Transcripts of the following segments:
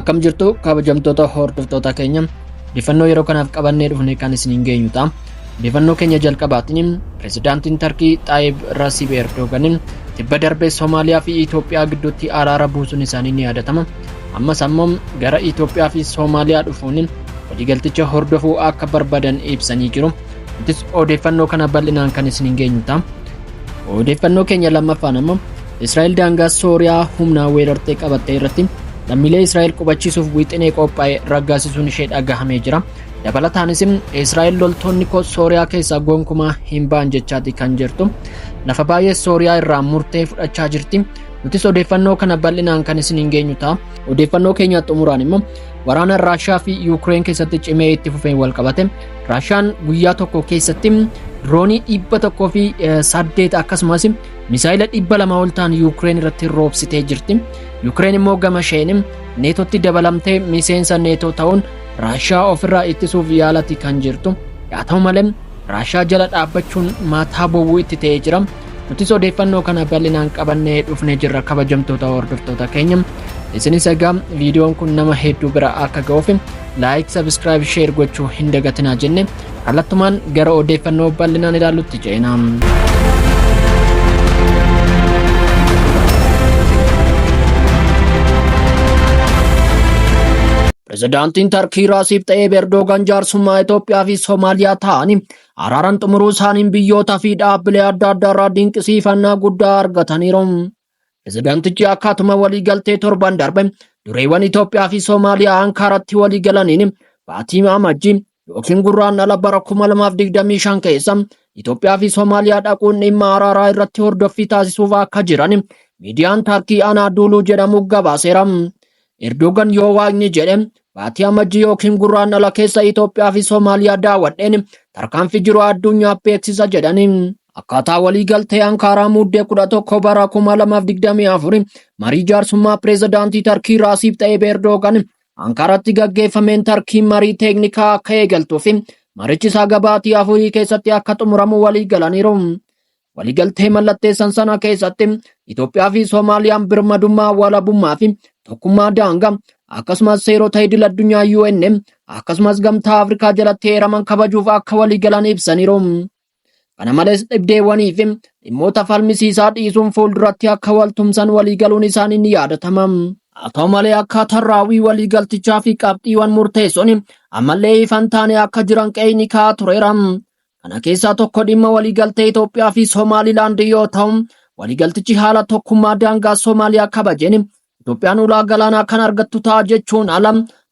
Akkam jirtu kabajamtoota hordoftoota keenya odeeffannoo yeroo kanaaf qabannee dhufne kan isiniin geenyu ta'a. Odeeffannoo keenya jalqabaatiin pirezidaantiin Tarkii Xaayib Rasiib Erdogan tibba darbee Soomaaliyaa fi Itoophiyaa gidduutti araara buusuun isaanii ni yaadatama. Ammas ammoo gara Itoophiyaa fi Soomaaliyaa dhufuun waliigalticha hordofuu akka barbaadan ibsanii jiru. Innis odeeffannoo kana bal'inaan kan isiniin geenyu ta'a. Odeeffannoo keenya lammaffaan ammoo Israa'el daangaa Sooriyaa humnaan weerartee qabattee irratti lammiilee Israa'el qubachiisuuf wixinee qophaa'e raggaasisuun ishee dhagahamee jira. Dabalataanis Israa'el loltoonni Sooriyaa keessaa gonkumaa hin ba'an jechaati kan jirtu. Lafa baay'ee Sooriyaa irraa murtee fudhachaa jirti. Nutis odeeffannoo kana bal'inaan kan isiniin geenyu ta'a. Odeeffannoo keenya xumuraan immoo waraana Raashiyaa fi Yuukireen keessatti cimee itti fufeen wal qabate. Raashiyaan guyyaa tokko keessatti droonii 108 akkasumas misaayila 200 ol ta'an Yuukireen irratti roobsitee jirti. Yuukireen immoo gama isheen neetootti dabalamtee miseensa neetoo ta'uun Raashiyaa ofirraa ittisuuf yaalatti kan jirtu. Haa ta'u malee Raashiyaa jala dhaabbachuun mataa bowwuu itti ta'ee jira. Nutis odeeffannoo kana bal'inaan qabannee dhufnee jirra kabajamtoota hordoftoota keenya. Isinis egaa viidiyoon kun nama hedduu bira akka ga'uuf laayik, sabskiraayib, sheer gochuu hin dagatinaa jenne kallattumaan gara odeeffannoo bal'inaan ilaallutti ceena. Pirezidaantiin Tarkii Rasiib Xaayib Erdogan jaarsummaa Itoophiyaa fi Soomaaliyaa ta'anii araaraan xumuruu isaaniin biyyoota fi dhaabbilee adda addaa irraa dinqisiifannaa guddaa argataniiru. Pirezidaantichi akkaatuma waliigaltee torban darbe dureewwan Itoophiyaa fi Soomaaliyaa Ankaaratti waliigalaniin baatii amajjii yookiin gurraandhala bara 2025 keessa Itoophiyaa fi Soomaaliyaa dhaquun dhimma araaraa irratti hordoffii taasisuuf akka jiran miidiyaan Tarkii Anaadoluu jedhamu gabaaseera. Erdogan yoo waaqni jedhe baatii amajjii yookiin gurraandhala keessa Itoophiyaa fi Soomaaliyaa daawwadheen tarkaanfii jiru addunyaaf beeksisa jedhani. Akkaataa waliigaltee Ankaaraa muddee 11 bara 2024 marii jaarsummaa pirezidaantii Tarkii Rasiib Xaayib Erdogan Ankaaratti gaggeeffameen Tarkiin marii teeknikaa akka eegaltuuf marichi isaa baatii 4 keessatti akka xumuramu waliigalaniiru. Waliigaltee mallatteessan sana keessatti Itoophiyaa fi Soomaaliyaan birmadummaa walabummaa fi tokkummaa daangaa akkasumas seerota idil addunyaa UN akkasumas gamtaa Afrikaa jalatti heeraman kabajuuf akka waliigalan ibsaniiru. Kana malees dhibdeewwanii fi dhimmoota falmisiisaa dhiisuun fuulduratti akka waltumsan waliigaluun isaanii ni yaadatama. Haa ta'u malee akkaataan raawwii waliigaltichaa fi qabxiiwwan murteessoon ammallee ifan taane akka jiran qe'ee ka'aa tureera. Kana keessaa tokko dhimma waliigaltee Itoophiyaa fi Somaalilaand yoo ta'u, waliigaltichi haala tokkummaa daangaa Soomaaliyaa kabajeen Itoophiyaan ulaa galaanaa kan argattu ta'a jechuun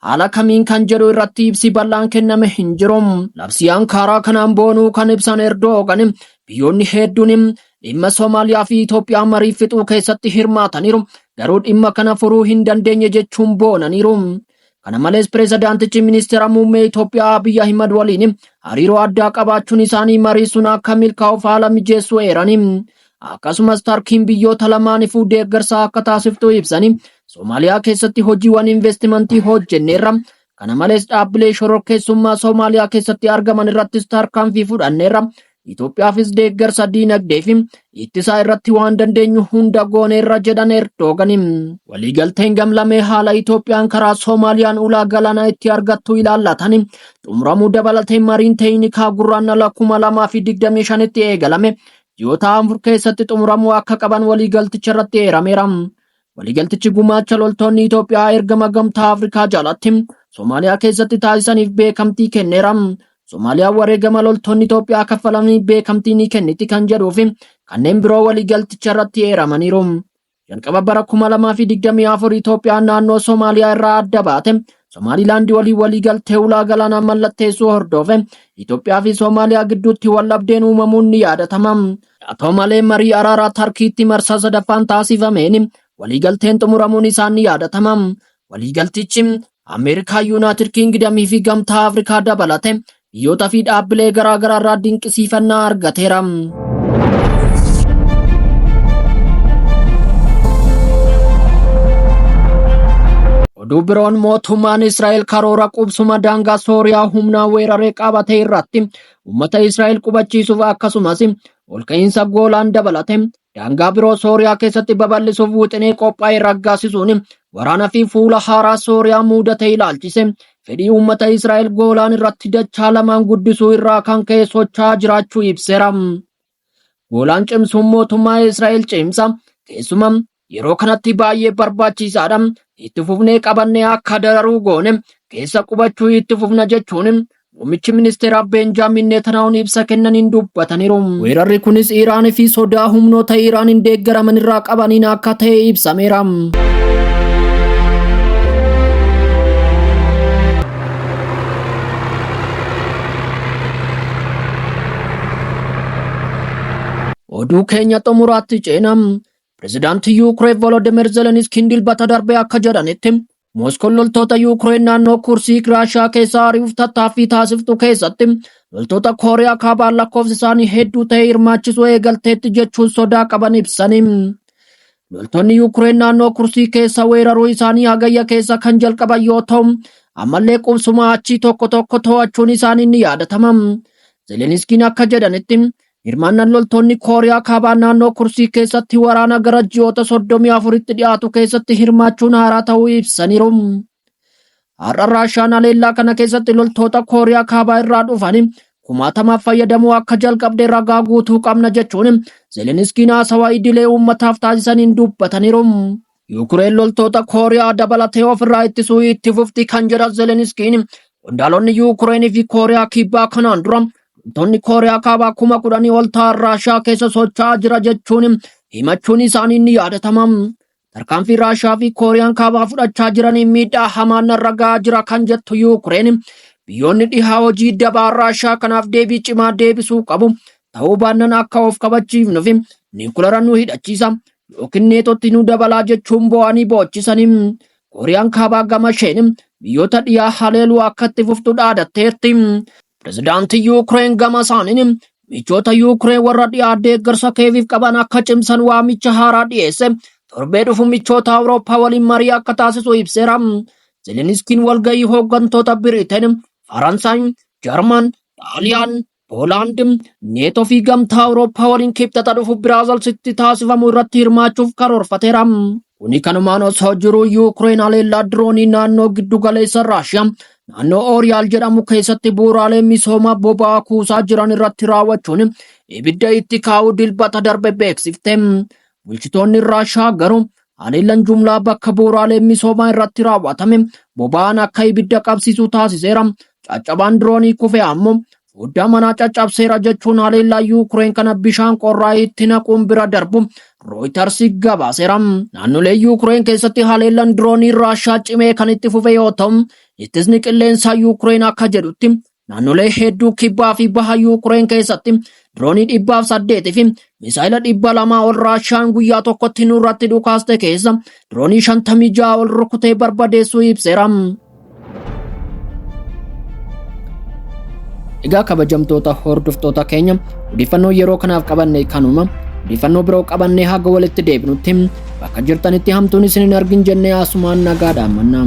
haala kamiin kan jedhu irratti ibsi bal'aan kenname hin jiru. Labsii Ankaaraa kanaan boonuu kan ibsan Erdogan biyyoonni hedduun dhimma Soomaaliyaa fi Itoophiyaa marii fixuu keessatti hirmaataniiru. Garuu dhimma kana furuu hin dandeenye jechuun boonaniiru. Kana malees pirezidaantichi ministeera muummee Itoophiyaa Abiy Ahimad waliin hariiroo addaa qabaachuun isaanii marii sun akka milkaa'uuf haala mijeessuu eerani. Akkasumas Tarkiin biyyoota lamaaniifuu deeggarsa akka taasiftu ibsanii Soomaaliyaa keessatti hojiiwwan investimentii hojjenneerra. Kana malees dhaabbilee shororkeessummaa Soomaaliyaa keessatti argaman irrattis tarkaanfii fudhanneerra. Itoophiyaafis deeggarsa diinagdee fi ittisaa irratti waan dandeenyu hunda gooneerra jedhan Erdogan. Waliigalteen gamlamee haala Itoophiyaan karaa Soomaaliyaan ulaa galaanaa itti argattu ilaallatan xumuramuu dabalatee mariin teeknikaa gurraandhala 2025tti eegalame ji'oota 4 keessatti xumuramuu akka qaban waliigalticha irratti eerameera. Waliigaltichi gumaacha loltoonni Itoophiyaa ergama gamtaa Afrikaa jalatti Soomaaliyaa keessatti taasisaniif beekamtii kenneera. Soomaaliyaan wareegama loltoonni Itoophiyaa kaffalanii beekamtii ni kenniti kan jedhuu fi kanneen biroo waliigalticha irratti eeramaniiru. Jalqaba bara 2024 Itoophiyaan naannoo Soomaaliyaa irraa adda baate Somaalilaand waliin waliigaltee ulaa galaanaa mallatteessuu hordofe Itoophiyaa fi Soomaaliyaa gidduutti waldhabdeen uumamuun ni yaadatama. Haa ta'u malee marii araaraa Tarkiitti marsaa sadaffaan taasifameen waliigalteen xumuramuun isaa ni yaadatama. Waliigaltichi Ameerikaa, Yuunaayitid Kingdamii fi gamtaa Afrikaa dabalate biyyoota fi dhaabbilee garaa garaa irraa dinqisiifannaa argateera. Oduu biroon mootummaan Israa'el karoora qubsuma daangaa Sooriyaa humnaan weeraree qabatee irratti uummata Israa'el qubachiisuuf akkasumas olka'iinsa Goolaan dabalate daangaa biroo Sooriyaa keessatti babal'isuuf wixinee qophaa'e raggaasisuun waraana fi fuula haaraa Sooriyaa mudate ilaalchise fedhii uummata Israa'el Goolaan irratti dachaa lamaan guddisuu irraa kan ka'e socho'aa jiraachuu ibseera. Goolaan cimsuun mootummaa Israa'el cimsa keessumaa yeroo kanatti baay'ee barbaachisaadha. Itti fufnee qabannee akka dararuu goone keessa qubachuu itti fufna jechuun muummichi ministeera Benjaamin Netanyahuun ibsa kennaniin dubbataniiru. Weerarri kunis Iraan fi sodaa humnoota Iraaniin deeggaraman irraa qabaniin akka ta'e ibsameera. Oduu keenya xumuraatti ceenam. Pireezidaantii Yuukireen Volodymyr Zelenskiin dilbata darbee akka jedhanitti Moskoon loltoota Yuukireen naannoo Kursk Raashiyaa keessaa ari'uuf tattaaffii taasiftu keessatti loltoota Kooriyaa kaabaa lakkoofsi isaanii hedduu ta'e hirmaachisuu eegalteetti jechuun sodaa qaban ibsani. Loltoonni Yuukireen naannoo Kursk keessa weeraruu isaanii hagayya keessa kan jalqaban yoo ta'u ammallee qubsuma achii tokko tokko to'achuun isaanii ni yaadatama. Zelenskiin akka jedhanitti hirmaannaan loltoonni Kooriyaa kaabaa naannoo Kursk keessatti waraana gara ji'oota 34tti dhiyaatu keessatti hirmaachuun haaraa ta'uu ibsaniiru. Har'a Raashiyaan haleellaa kana keessatti loltoota Kooriyaa kaabaa irraa dhufanii 10,000 fayyadamuu akka jalqabde ragaa guutuu qabna jechuun Zelenskiin haasawaa idilee uummataaf taasisaniin dubbataniiru. Yuukireen loltoota Kooriyaa dabalatee ofirraa ittisuu itti fufti kan jedhan Zelenskiin qondaalonni Yuukireenii fi Kooriyaa kibbaa kanaan dura loltoonni Kooriyaa kaabaa 10,000 ol ta'an Raashiyaa keessa socho'aa jira jechuun himachuun isaanii ni yaadatama. Tarkaanfii Raashiyaa fi Kooriyaan kaabaa fudhachaa jiraniin miidhaa hamaan irra gahaa jira kan jettu Yuukireen biyyoonni dhihaa hojii dabaa Raashiyaa kanaaf deebii cimaa deebisuu qabu. Ta'uu baannaan akka of kabachiifnuuf niwukileera nu hidhachiisa yookiin neetootti nu dabalaa jechuun bo'anii boochisanii. Kooriyaan kaabaa gama isheen biyyoota dhiyaa haleeluu akka itti fuftu dhaadatteerti. Pireezidaantii Yuukireen gama isaaniin michoota Yuukireen warra dhiyaa deeggarsa Kiyeviif qaban akka cimsan waamicha haaraa dhiyeesse. Torbee dhufu michoota Awurooppaa waliin marii akka taasisu ibseera. Zelenskiin walgahii hooggantoota Biriteen, Faransaay, Jarman, Xaaliyaan, Poolaand, Neetoo fi gamtaa Awurooppaa waliin kibxata dhufu Biraazilsitti taasifamu irratti hirmaachuuf karoorfateera. Kuni kanumaan osoo jiru Yuukireen haleellaa diroonii naannoo giddu galeessa Raashiyaa naannoo Ooriyaal jedhamu keessatti bu'uuraalee misoomaa boba'aa kuusaa jiran irratti raawwachuun ibidda itti kaa'uu dilbata darbe beeksifte. Bulchitoonni Raashiyaa garuu haleellaan jumlaa bakka bu'uuraalee misoomaa irratti raawwatame boba'aan akka ibidda qabsiisu taasiseera. Caccabaan diroonii kufe ammoo foddaa manaa caccabseera jechuun haleellaa Yuukireen kana bishaan qorraa itti naquun bira darbu Reuters gabaaseera. Naannolee Yuukireen keessatti haleellaan diroonii Raashiyaa cimee kan itti fufe yoo ta'u, ittisni qilleensaa Yuukireen akka jedhutti naannolee hedduu kibbaa fi baha Yuukireen keessatti diroonii 800 fi misaayila 200 ol Raashiyaan guyyaa tokkotti nurratti dhukaaste keessa diroonii 56 ol rukutee barbadeessuu ibseera. Egaa kabajamtoota hordoftoota keenya odeeffannoo yeroo kanaaf qabanne kanuma. Odeeffannoo biroo qabannee haga walitti deebinutti bakka jirtanitti hamtuun isin hin argin jennee asumaan nagaadhaan mannaa.